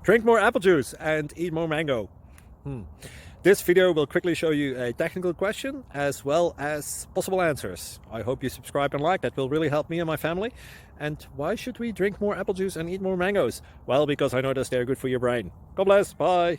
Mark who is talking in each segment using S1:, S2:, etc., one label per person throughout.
S1: Drink more apple juice and eat more mango. This video will quickly show you a technical question as well as possible answers. I hope you subscribe and like, that will really help me and my family. And why should we drink more apple juice and eat more mangoes? Well, because I noticed they're good for your brain. God bless, bye.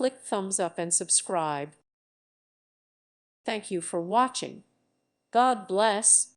S2: click thumbs up and subscribe. Thank you for watching. God bless.